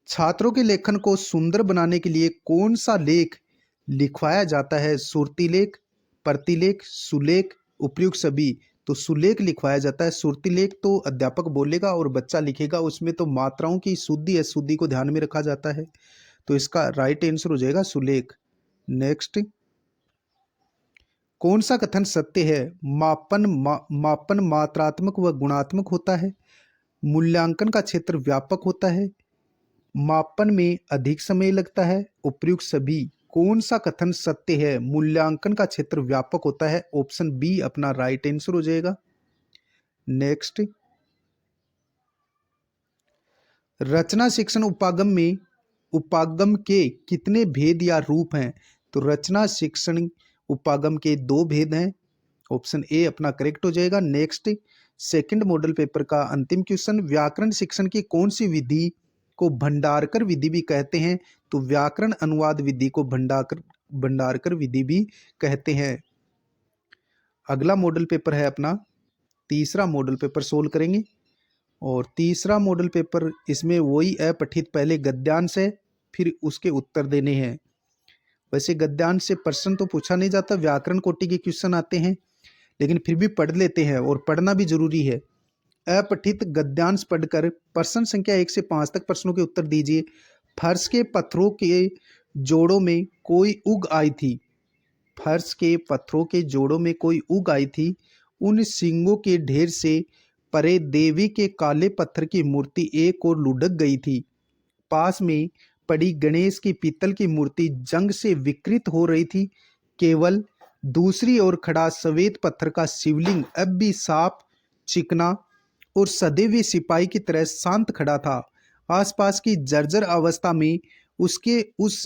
छात्रों के लेखन को सुंदर बनाने के लिए कौन सा लेख लिखवाया जाता है? सुरतिलेख, प्रतिलेख, सुलेख, उपयुक्त सभी। तो सुलेख लिखवाया जाता है। सुरतिलेख तो अध्यापक बोलेगा और बच्चा लिखेगा, उसमें तो मात्राओं की शुद्धि अशुद्धि को ध्यान में रखा जाता है। तो इसका राइट आंसर हो जाएगा सुलेख। नेक्स्ट, कौन सा कथन सत्य है? मापन मात्रात्मक व गुणात्मक होता है, मूल्यांकन का क्षेत्र व्यापक होता है, मापन में अधिक समय लगता है, उपयुक्त सभी। कौन सा कथन सत्य है? मूल्यांकन का क्षेत्र व्यापक होता है। ऑप्शन बी अपना राइट आंसर हो जाएगा। नेक्स्ट, रचना शिक्षण उपागम के कितने भेद या रूप हैं? तो रचना शिक्षण उपागम के 2 भेद हैं। ऑप्शन ए अपना करेक्ट हो जाएगा। नेक्स्ट, सेकंड मॉडल पेपर का अंतिम क्वेश्चन, व्याकरण शिक्षण की कौन सी विधि को भंडारकर विधि भी कहते हैं? तो व्याकरण अनुवाद विधि को भंडारकर विधि भी कहते हैं। अगला मॉडल पेपर है अपना तीसरा मॉडल पेपर सोल्व करेंगे। और तीसरा मॉडल पेपर, इसमें वही अपठित पहले गद्यांश है, फिर उसके उत्तर देने हैं। वैसे गद्यांश से प्रश्न तो पूछा नहीं जाता, व्याकरण कोटि के क्वेश्चन आते हैं, लेकिन फिर भी पढ़ लेते हैं और पढ़ना भी जरूरी है। अपठित गद्यांश पढ़कर प्रश्न संख्या 1 से 5 तक प्रश्नों के उत्तर दीजिए। फर्श के पत्थरों के जोड़ों में कोई उग आई थी। फर्श के पत्थरों के जोड़ों में कोई उग आई थी। उन सींगों के ढेर से परे देवी के काले पत्थर की मूर्ति एक और लुढ़क गई थी। पास में पड़ी गणेश की पीतल की मूर्ति जंग से विकृत हो रही थी। केवल दूसरी ओर खड़ा सफेद पत्थर का शिवलिंग अब भी साफ, चिकना और सदे हुए सिपाही की तरह शांत खड़ा था। आसपास की जर्जर अवस्था में उसके उस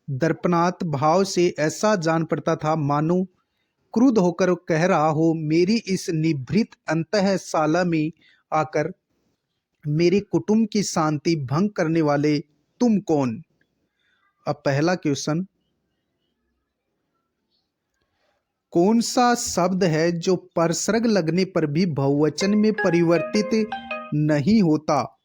दर्पणात भाव से ऐसा जान पड़ता था मानो क्रुद्ध होकर कह रहा हो, मेरी इस निभृत अंतःशाला में आकर मेरे कुटुंब की शांति भंग करने वाले तुम कौन। अब पहला क्वेश्चन, कौन सा शब्द है जो परसर्ग लगने पर भी बहुवचन में परिवर्तित नहीं होता।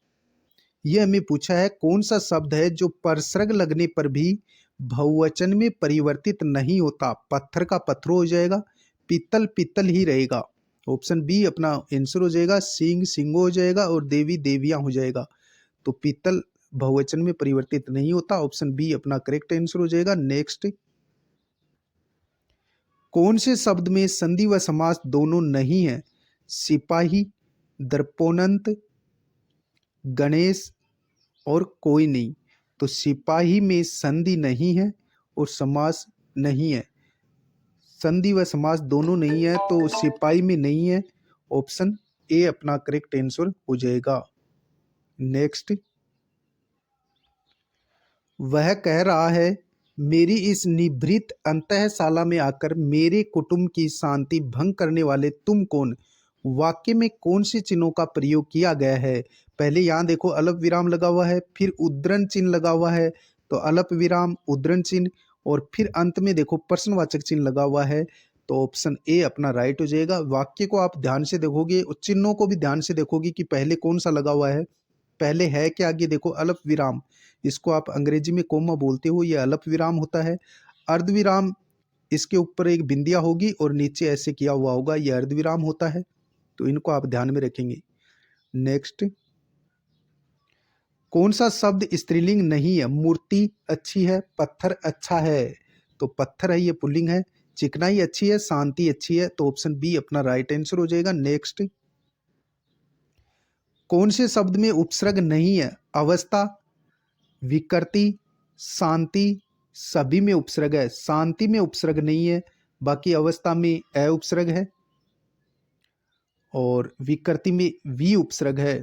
यह हमें पूछा है, कौन सा शब्द है जो परसर्ग लगने पर भी बहुवचन में परिवर्तित नहीं होता। पत्थर का पत्थर हो जाएगा, पीतल पीतल ही रहेगा। ऑप्शन बी अपना आंसर हो जाएगा। सिंह सिंगो हो जाएगा और देवी देवियां हो जाएगा। तो पीतल बहुवचन में परिवर्तित नहीं होता। ऑप्शन बी अपना करेक्ट आंसर हो जाएगा। नेक्स्ट, कौन से शब्द में संधि व समास दोनों नहीं है। सिपाही, दर्पोन्नत, गणेश और कोई नहीं। तो सिपाही में संधि नहीं है और समास नहीं है। संधि व समास दोनों नहीं है तो सिपाही में नहीं है। ऑप्शन ए अपना करेक्ट आंसर हो जाएगा। नेक्स्ट, वह कह रहा है, मेरी इस निभृत अंतःशाला में आकर मेरे कुटुंब की शांति भंग करने वाले तुम कौन। वाक्य में कौन से चिन्हों का प्रयोग किया गया है। पहले यहाँ देखो अल्प विराम लगा हुआ है, फिर उद्धरण चिन्ह लगा हुआ है। तो अल्प विराम, उद्धरण चिन्ह और फिर अंत में देखो प्रश्नवाचक चिन्ह लगा हुआ है। तो ऑप्शन ए अपना राइट हो जाएगा। वाक्य को आप ध्यान से देखोगे और चिन्हों को भी ध्यान से देखोगे कि पहले कौन सा लगा हुआ है। पहले है के आगे देखो अल्प विराम, इसको आप अंग्रेजी में कोमा बोलते हो, ये अल्प विराम होता है। अर्धविराम, इसके ऊपर एक बिंदिया होगी और नीचे ऐसे किया हुआ होगा, ये अर्धविराम होता है। तो इनको आप ध्यान में रखेंगे। नेक्स्ट, कौन सा शब्द स्त्रीलिंग नहीं है। मूर्ति अच्छी है, पत्थर अच्छा है। तो पत्थर है, ये पुल्लिंग है। चिकनाई अच्छी है, शांति अच्छी है। तो ऑप्शन बी अपना राइट आंसर हो जाएगा। नेक्स्ट, कौन से शब्द में उपसर्ग नहीं है। अवस्था, विकृति, शांति, सभी में उपसर्ग है। शांति में उपसर्ग नहीं है, बाकी अवस्था में अ उपसर्ग है और विकृति में वी उपसर्ग है।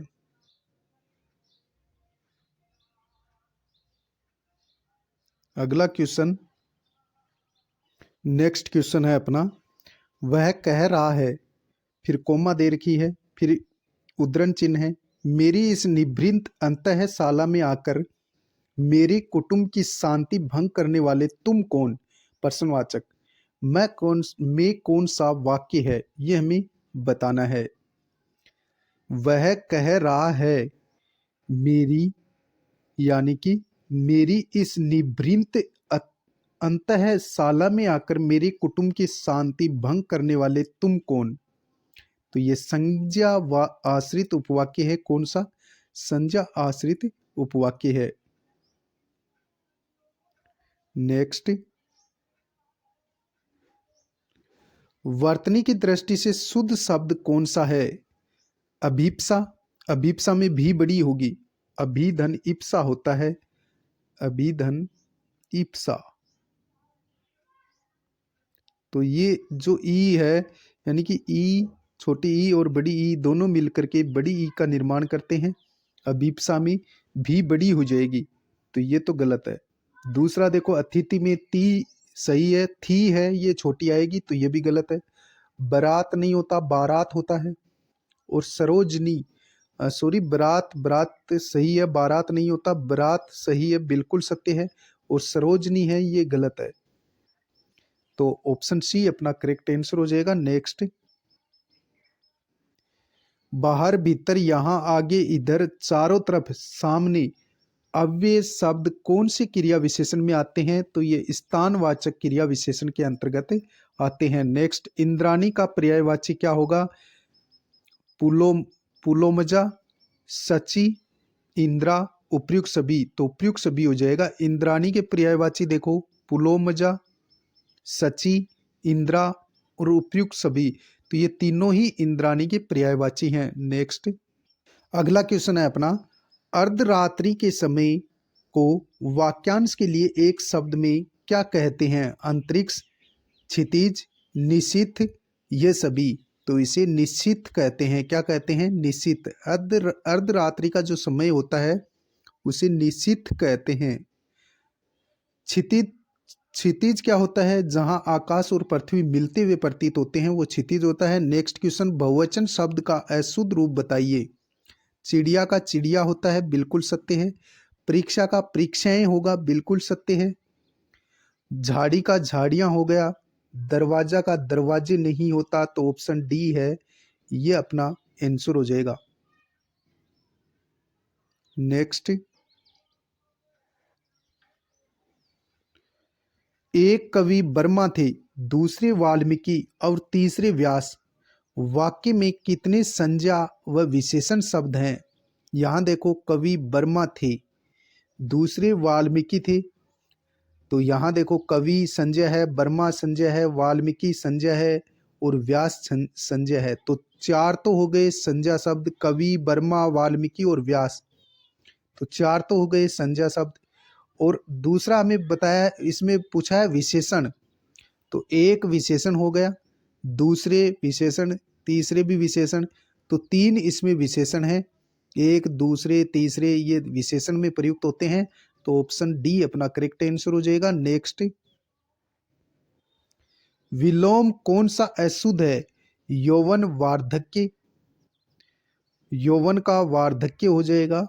अगला क्वेश्चन, नेक्स्ट क्वेश्चन है अपना, वह कह रहा है, फिर कोमा दे रखी है, फिर उद्धरण चिन्ह है, मेरी इस निभृत अंतःशाला में आकर मेरे कुटुंब की शांति भंग करने वाले तुम कौन। प्रश्नवाचक, मैं कौन सा वाक्य है, यह हमें बताना है। वह कह रहा है, मेरी यानी कि मेरी इस निभृत अंतःशाला में आकर मेरे कुटुंब की शांति भंग करने वाले तुम कौन। तो ये संज्ञा व आश्रित उपवाक्य है। कौन सा, संज्ञा आश्रित उपवाक्य है। नेक्स्ट, वर्तनी की दृष्टि से शुद्ध शब्द कौन सा है। अभीप्सा, अभीप्सा में भी बड़ी होगी। अभिधन इप्सा होता है, अभिधन इप्सा। तो ये जो ई है, यानी कि ई, छोटी ई और बड़ी ई दोनों मिलकर के बड़ी ई का निर्माण करते हैं। अभीप्सा में भी बड़ी हो जाएगी, तो ये तो गलत है। दूसरा देखो, अतिथि में ती सही है, थी है, ये छोटी आएगी, तो ये भी गलत है। बारात नहीं होता, बारात होता है। और सरोजनी, सॉरी, बरात, बरात सही है, बारात नहीं होता, बरात सही है, बिल्कुल सत्य है। और सरोजनी है, ये गलत है। तो ऑप्शन सी अपना करेक्ट आंसर हो जाएगा। नेक्स्ट, बाहर भीतर, यहां, आगे, इधर, चारों तरफ, सामने, अव्यय शब्द कौन से क्रिया विशेषण में आते हैं? तो ये स्थानवाचक क्रिया विशेषण के अंतर्गत आते हैं। नेक्स्ट, इंद्राणी का पर्यायवाची क्या होगा? पुलो पुलोमजा, सची, इंद्रा, उपयुक्त सभी। तो उपयुक्त सभी हो जाएगा। इंद्राणी के पर्यायवाची देखो, पुलोमजा, सची, इंद्रा और उपयुक्त सभी। तो ये तीनों ही इंद्राणी के पर्यायवाची हैं। नेक्स्ट, अगला क्वेश्चन है अपना, अर्धरात्रि के समय को वाक्यांश के लिए एक शब्द में क्या कहते हैं? अंतरिक्ष, क्षितिज, निशीथ, ये सभी। तो इसे निश्चित कहते हैं। क्या कहते हैं? निश्चित। अर्धरात्रि का जो समय होता है उसे निश्चित कहते हैं। क्षितिज, क्षितिज क्या होता है? जहां आकाश और पृथ्वी मिलते हुए प्रतीत होते हैं वो क्षितिज होता है। नेक्स्ट क्वेश्चन, बहुवचन शब्द का अशुद्ध रूप बताइए। चिड़िया का चिड़िया होता है, बिल्कुल सत्य है। परीक्षा का परीक्षाएं होगा, बिल्कुल सत्य है। झाड़ी का झाड़ियां हो गया। दरवाजा का दरवाजे नहीं होता, तो ऑप्शन डी है, ये अपना आंसर हो जाएगा। नेक्स्ट, एक कवि वर्मा थे, दूसरे वाल्मीकि और तीसरे व्यास। वाक्य में कितने संज्ञा व विशेषण शब्द हैं? यहां देखो, कवि वर्मा थे, दूसरे वाल्मीकि थे। तो यहाँ देखो, कवि संजय है, वर्मा संजय है, वाल्मीकि संजय है और व्यास संजय है। तो चार तो हो गए संज्ञा शब्द, कवि, वर्मा, वाल्मीकि और व्यास। तो चार तो हो गए संज्ञा शब्द। और दूसरा हमें बताया, इसमें पूछा है विशेषण। तो एक विशेषण हो गया, दूसरे विशेषण, तीसरे भी विशेषण। तो तीन इसमें विशेषण है, एक, दूसरे, तीसरे, ये विशेषण में प्रयुक्त होते हैं। तो ऑप्शन डी अपना करेक्ट आंसर हो जाएगा। नेक्स्ट, विलोम कौन सा अशुद्ध है? यौवन, वार्धक्य। यौवन का वार्धक्य हो जाएगा,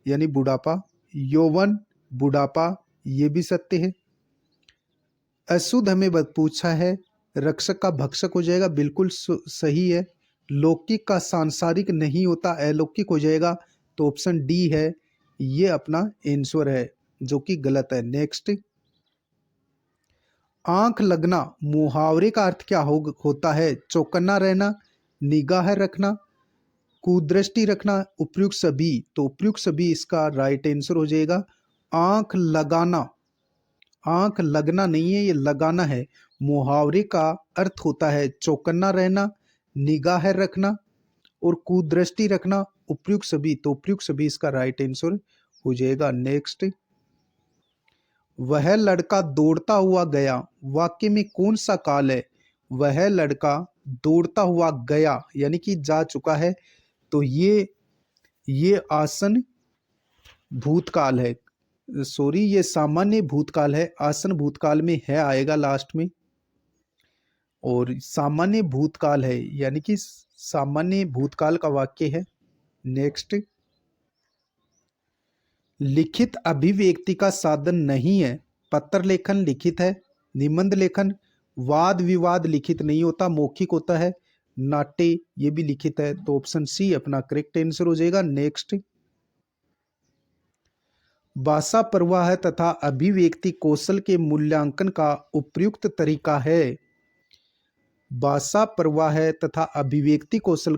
यानी बुढ़ापा। यौवन, बुढ़ापा, ये भी सत्य है। अशुद्ध हमें पूछा है, रक्षक का भक्षक हो जाएगा, बिल्कुल सही है। लौकिक का सांसारिक नहीं होता, अलौकिक हो जाएगा। तो ऑप्शन डी है, ये अपना आंसर है, जो कि गलत है। नेक्स्ट, आंख लगना मुहावरे का अर्थ क्या होता है? चौकन्ना रहना, निगाह रखना, कुदृष्टि रखना, उपयुक्त सभी। तो उपयुक्त सभी इसका राइट आंसर हो जाएगा। आंख लगाना, आंख लगना नहीं है, ये लगाना है। मुहावरे का अर्थ होता है चौकन्ना रहना, निगाह रखना और कुदृष्टि रखना, उपयुक्त सभी। तो उपयुक्त सभी इसका राइट आंसर हो जाएगा। नेक्स्ट, वह लड़का दौड़ता हुआ गया, वाक्य में कौन सा काल है? वह लड़का दौड़ता हुआ गया, यानी कि जा चुका है। तो ये आसन भूतकाल है, सॉरी, ये सामान्य भूतकाल है। आसन भूतकाल में है आएगा लास्ट में, और सामान्य भूतकाल है, यानी कि सामान्य भूतकाल का वाक्य है। नेक्स्ट, लिखित अभिव्यक्ति का साधन नहीं है। पत्र लेखन लिखित है, निबंध लेखन, वाद विवाद लिखित नहीं होता, मौखिक होता है। नाट्य, ये भी लिखित है। तो ऑप्शन सी अपना करेक्ट आंसर हो जाएगा। नेक्स्ट, भाषा प्रवाह तथा अभिव्यक्ति कौशल के मूल्यांकन का उपयुक्त तरीका है। भाषा प्रवाह तथा अभिव्यक्ति कौशल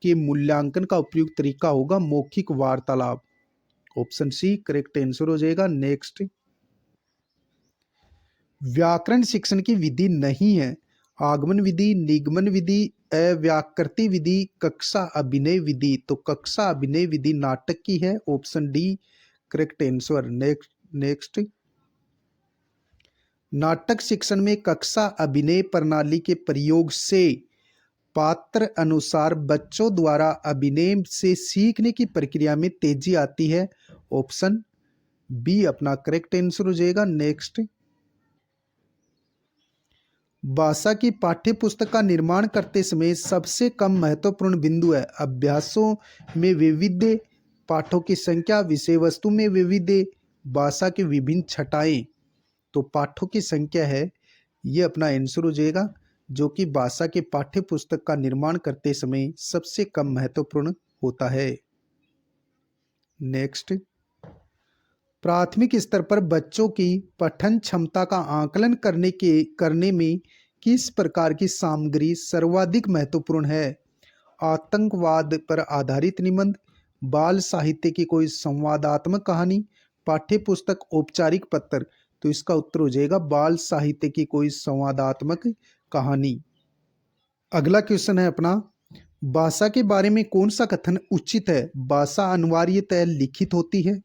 के मूल्यांकन का उपयुक्त तरीका होगा मौखिक वार्तालाप। ऑप्शन सी करेक्ट आंसर हो जाएगा। नेक्स्ट, व्याकरण शिक्षण की विधि नहीं है। आगमन विधि, निगमन विधि, अव्याकृति विधि, कक्षा अभिनय विधि। तो कक्षा अभिनय विधि नाटक की है, option D correct answer. Next, नाटक शिक्षण में कक्षा अभिनय प्रणाली के प्रयोग से पात्र अनुसार बच्चों द्वारा अभिनय से सीखने की प्रक्रिया में तेजी आती है। ऑप्शन बी अपना करेक्ट आंसर हो जाएगा। नेक्स्ट, भाषा की पाठ्य पुस्तक का निर्माण करते समय सबसे कम महत्वपूर्ण बिंदु है। अभ्यासों में वैविध्य, पाठों की संख्या, विषय वस्तु में वैविध्य, भाषा की विभिन्न छटाएं। तो पाठों की संख्या है, ये अपना आंसर हो जाएगा, जो कि भाषा के पाठ्य पुस्तक का निर्माण करते समय सबसे कम महत्वपूर्ण होता है। नेक्स्ट, प्राथमिक स्तर पर बच्चों की पठन क्षमता का आकलन करने में किस प्रकार की सामग्री सर्वाधिक महत्वपूर्ण है? आतंकवाद पर आधारित निबंध, बाल साहित्य की कोई संवादात्मक कहानी, पाठ्य पुस्तक, औपचारिक पत्र। तो इसका उत्तर हो जाएगा बाल साहित्य की कोई संवादात्मक कहानी। अगला क्वेश्चन है अपना, भाषा के बारे में कौन सा कथन उचित है? भाषा अनिवार्यतः लिखित होती है,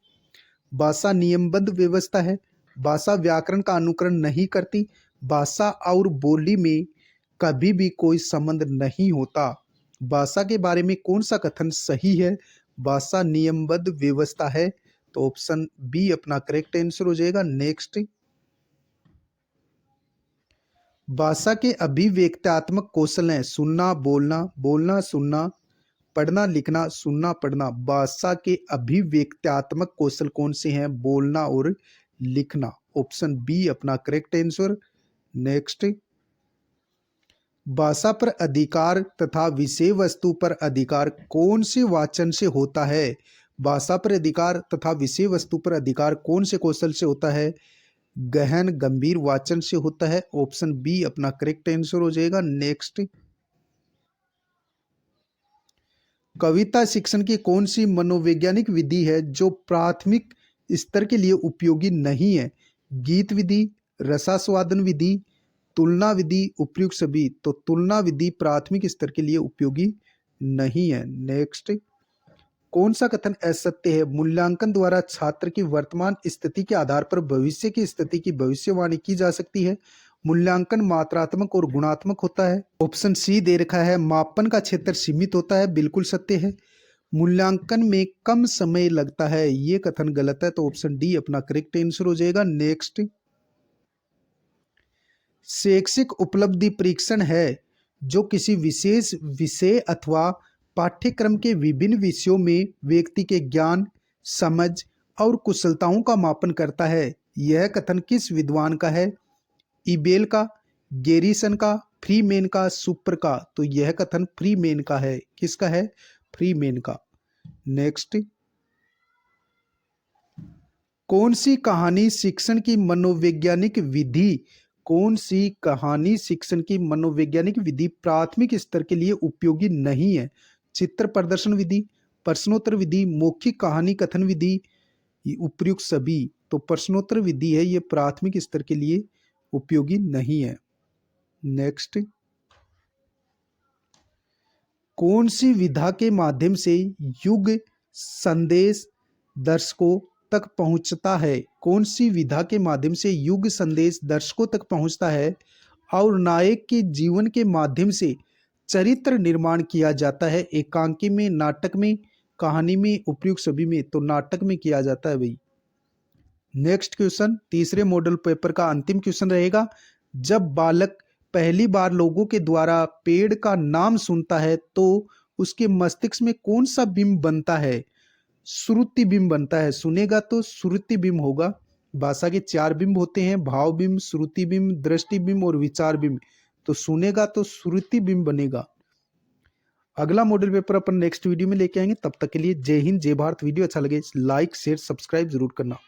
भाषा नियमबद्ध व्यवस्था है, भाषा व्याकरण का अनुकरण नहीं करती, भाषा और बोली में कभी भी कोई संबंध नहीं होता। भाषा के बारे में कौन सा कथन सही है? भाषा नियमबद्ध व्यवस्था है, तो ऑप्शन बी अपना करेक्ट आंसर हो जाएगा। नेक्स्ट, भाषा के अभिव्यक्त्यात्मक कौशल हैं सुनना बोलना, बोलना सुनना, पढ़ना लिखना, सुनना पढ़ना। भाषा के अभिव्यक्त्यात्मक कौशल कौन से हैं? बोलना और लिखना। ऑप्शन बी अपना करेक्ट आंसर। नेक्स्ट, भाषा पर अधिकार तथा विषय वस्तु पर अधिकार कौन से वाचन से होता है? भाषा पर अधिकार तथा विषय वस्तु पर अधिकार कौन से कौशल से होता है? गहन गंभीर वाचन से होता है। ऑप्शन बी अपना करेक्ट आंसर हो जाएगा। नेक्स्ट, कविता शिक्षण की कौन सी मनोवैज्ञानिक विधि है जो प्राथमिक स्तर के लिए उपयोगी नहीं है? गीत विधि, रसास्वादन विधि, तुलना विधि, उपयुक्त सभी। तो तुलना विधि प्राथमिक स्तर के लिए उपयोगी नहीं है। नेक्स्ट, कौन सा कथन असत्य है? मूल्यांकन द्वारा छात्र की वर्तमान स्थिति के आधार पर भविष्य की स्थिति की भविष्यवाणी की जा सकती है। मूल्यांकन मात्रात्मक और गुणात्मक होता है। ऑप्शन सी दे रखा है, मापन का क्षेत्र सीमित होता है, बिल्कुल सत्य है। मूल्यांकन में कम समय लगता है, ये कथन गलत है, तो ऑप्शन डी अपना करेक्ट आंसर हो जाएगा। नेक्स्ट, शैक्षिक उपलब्धि परीक्षण है जो किसी विशेष विषय अथवा पाठ्यक्रम के विभिन्न विषयों में व्यक्ति के ज्ञान, समझ और कुशलताओं का मापन करता है। यह कथन किस विद्वान का है? इबेल का, गेरिसन का, फ्रीमेन का, सुपर का। तो यह कथन फ्रीमेन का है। किसका है? फ्रीमेन का। नेक्स्ट, कौन सी कहानी शिक्षण की मनोवैज्ञानिक विधि प्राथमिक स्तर के लिए उपयोगी नहीं है? चित्र प्रदर्शन विधि, प्रश्नोत्तर विधि, मौखिक कहानी कथन विधि, उपयुक्त सभी। तो प्रश्नोत्तर विधि है, ये प्राथमिक स्तर के लिए उपयोगी नहीं है। नेक्स्ट, कौन सी विधा के माध्यम से युग संदेश दर्शकों तक पहुंचता है? कौन सी विधा के माध्यम से युग संदेश दर्शकों तक पहुंचता है और नायक के जीवन के माध्यम से चरित्र निर्माण किया जाता है? एकांकी में, नाटक में, कहानी में, उपयुक्त सभी में। तो नाटक में किया जाता है भाई। नेक्स्ट क्वेश्चन, तीसरे मॉडल पेपर का अंतिम क्वेश्चन रहेगा। जब बालक पहली बार लोगों के द्वारा पेड़ का नाम सुनता है तो उसके मस्तिष्क में कौन सा बिंब बनता है? श्रुति बिंब बनता है। सुनेगा तो श्रुति बिंब होगा। भाषा के 4 बिंब होते हैं, भाव बिंब, श्रुति बिंब, दृष्टि बिंब और विचार बिंब। तो सुनेगा तो श्रुति बिंब बनेगा। अगला मॉडल पेपर अपन नेक्स्ट वीडियो में लेके आएंगे। तब तक के लिए जय हिंद, जय भारत। वीडियो अच्छा लगे लाइक शेयर सब्सक्राइब जरूर करना।